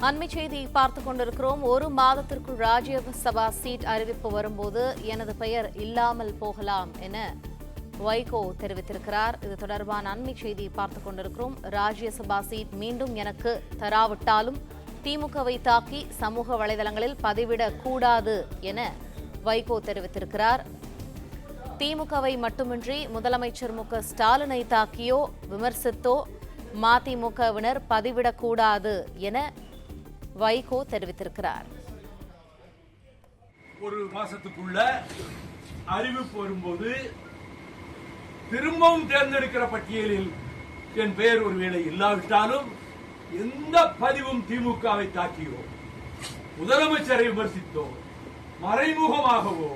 அண்மை செய்தி பார்த்துக் கொண்டிருக்கிறோம். ஒரு மாதத்திற்குள் ராஜ்யசபா சீட் அறிவிப்பு வரும்போது எனது பெயர் இல்லாமல் போகலாம் என வைகோ தெரிவித்திருக்கிறார். இது தொடர்பான அண்மை செய்தி பார்த்துக் கொண்டிருக்கிறோம். ராஜ்யசபா சீட் மீண்டும் எனக்கு தராவிட்டாலும் திமுகவை தாக்கி சமூக வலைதளங்களில் பதிவிடக்கூடாது என வைகோ தெரிவித்திருக்கிறார். திமுகவை மட்டுமின்றி முதலமைச்சர் மு.க.ஸ்டாலினை தாக்கியோ விமர்சித்தோ மதிமுகவினர் பதிவிடக்கூடாது என வைகோ தெரிவித்திருக்கிறார். ஒரு மாசத்துக்குள்ள அறிவிப்பு வரும்போது திரும்பவும் தேர்ந்தெடுக்கிற பட்டியலில் என் பெயர் ஒருவேளை இல்லாவிட்டாலும் எந்த பதிவும் திமுகவை தாக்கியோ முதலமைச்சரை விமர்சித்தோ மறைமுகமாகவோ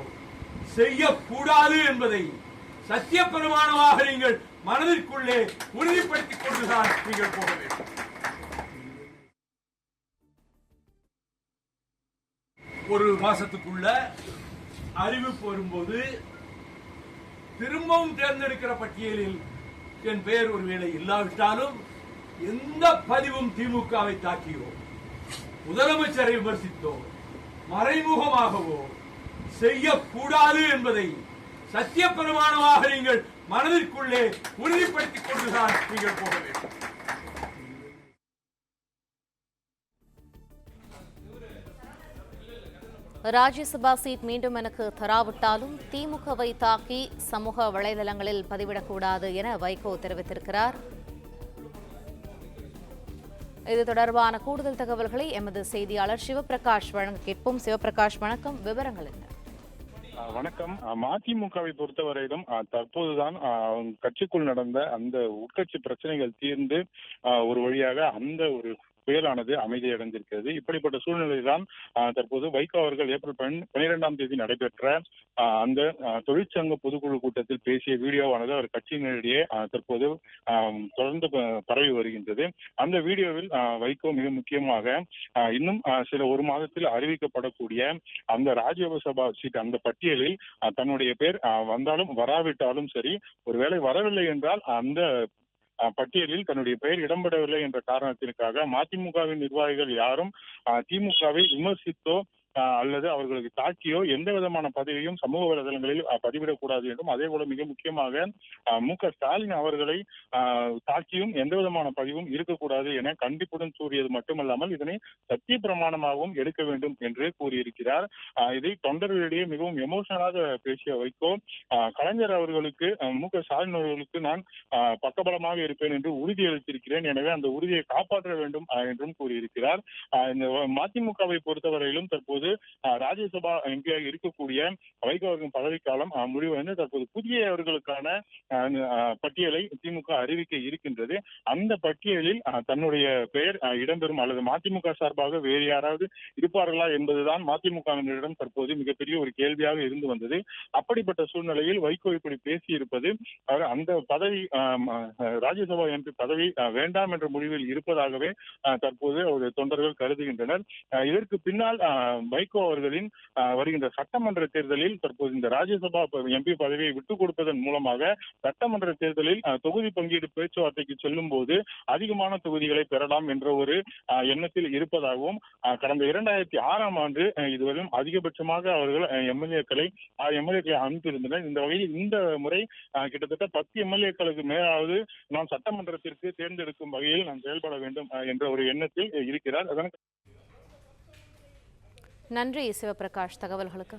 செய்யக்கூடாது என்பதை சத்திய பிரமாணமாக நீங்கள் மனதிற்குள்ளே உறுதிப்படுத்திக் கொண்டுதான் நீங்கள் போக வேண்டும். ஒரு மாசத்துக்குள்ள அறிவிப்பு வரும்போது திரும்பவும் தேர்ந்தெடுக்கிற பட்டியலில் என் பெயர் ஒருவேளை இல்லாவிட்டாலும் எந்த பதிவும் திமுகவை தாக்கியோ முதலமைச்சரை விமர்சித்தோ மறைமுகமாகவோ செய்யக்கூடாது என்பதை சத்திய பிரமாணமாக நீங்கள் மனதிற்குள்ளே உறுதிப்படுத்திக் கொண்டுதான் நீங்கள் போக வேண்டும். ராஜ்யசபா சீட் மீண்டும் எனக்கு தராவிட்டாலும் திமுகவை தாக்கி சமூக வலைதளங்களில் பதிவிடக்கூடாது என வைகோ தெரிவித்திருக்கிறார். இது தொடர்பான கூடுதல் தகவல்களை எமது செய்தியாளர் சிவபிரகாஷ் வழங்க கேட்போம். சிவபிரகாஷ், வணக்கம். விவரங்கள் என்ன? வணக்கம். மதிமுகவை பொறுத்தவரையிலும் தற்போதுதான் கட்சிக்குள் நடந்த அந்த உட்கட்சி பிரச்சனைகள் தீர்ந்து ஒரு வழியாக அந்த ஒரு புயலானது அமைதியடைந்திருக்கிறது. இப்படிப்பட்ட சூழ்நிலைதான் தற்போது வைகோ அவர்கள் ஏப்ரல் 12ஆம் தேதி நடைபெற்ற அந்த தொழிற்சங்க பொதுக்குழு கூட்டத்தில் பேசிய வீடியோவானது அவர் கட்சியினரிடையே தற்போது தொடர்ந்து பரவி வருகின்றது. அந்த வீடியோவில் வைகோ மிக முக்கியமாக இன்னும் சில ஒரு மாதத்தில் அறிவிக்கப்படக்கூடிய அந்த ராஜ்யசபா சீட் அந்த பட்டியலில் தன்னுடைய பேர் வந்தாலும் வராவிட்டாலும் சரி, ஒருவேளை வரவில்லை என்றால் அந்த பட்டியலில் தன்னுடைய பெயர் இடம்பெறவில்லை என்ற காரணத்திற்காக மதிமுகவின் நிர்வாகிகள் யாரும் திமுகவை விமர்சித்தோ அல்லது அவர்களுக்கு தாக்கியோ எந்த விதமான பதவியும் சமூக வலைதளங்களில் பதிவிடக்கூடாது என்றும், அதே போல மிக முக்கியமாக மு.க.ஸ்டாலின் அவர்களை தாக்கியும் எந்த விதமான பதிவும் இருக்கக்கூடாது என கண்டிப்புடன் கூறியது மட்டுமல்லாமல் இதனை சத்திய பிரமாணமாகவும் எடுக்க வேண்டும் என்று கூறியிருக்கிறார். இதை தொண்டர்களிடையே மிகவும் எமோஷனலாக பேசிய வைகோ கலைஞர் அவர்களுக்கு மு.க.ஸ்டாலின் அவர்களுக்கு நான் பக்கபலமாக இருப்பேன் என்று உறுதியளித்திருக்கிறேன், எனவே அந்த உறுதியை காப்பாற்ற வேண்டும் என்றும் கூறியிருக்கிறார். இந்த மதிமுகவை பொறுத்தவரையிலும் தற்போது ராஜ்யசபா எம்பியாக இருக்கக்கூடிய வைகோ அவர்களின் பதவிக்காலம் முடிவடைந்து தற்போது புதிய அவர்களுக்கான பட்டியலை திமுக அறிவிக்க இருக்கின்றது. அந்த பட்டியலில் தன்னுடைய பெயர் இடம்பெறும் அல்லது மதிமுக சார்பாக வேறு யாராவது இருப்பார்களா என்பதுதான் மதிமுகவினரிடம் தற்போது மிகப்பெரிய ஒரு கேள்வியாக இருந்து வந்தது. அப்படிப்பட்ட சூழ்நிலையில் வைகோ இப்படி பேசியிருப்பது அந்த பதவி ராஜ்யசபா எம்பி பதவி வேண்டாம் என்ற முடிவில் இருப்பதாகவே தற்போது அவருடைய தொண்டர்கள் கருதுகின்றனர். இதற்கு பின்னால் வைகோ அவர்களின் வருகின்ற சட்டமன்ற தேர்தலில் தற்போது இந்த ராஜ்யசபா எம்பி பதவியை விட்டுக் கொடுப்பதன் மூலமாக சட்டமன்ற தேர்தலில் தொகுதி பங்கீடு பேச்சுவார்த்தைக்கு செல்லும் போது அதிகமான தொகுதிகளை பெறலாம் என்ற ஒரு எண்ணத்தில் இருப்பதாகவும், கடந்த 2006ஆம் ஆண்டு இதுவரையும் அதிகபட்சமாக அவர்கள் எம்எல்ஏக்களை அனுப்பியிருந்தனர். இந்த வகையில் இந்த முறை கிட்டத்தட்ட 10 எம்எல்ஏக்களுக்கு மேலாவது நாம் சட்டமன்றத்திற்கு தேர்ந்தெடுக்கும் வகையில் நாம் செயல்பட வேண்டும் என்ற ஒரு எண்ணத்தில் இருக்கிறார். நன்றி சிவபிரகாஷ் தகவல்களுக்கு.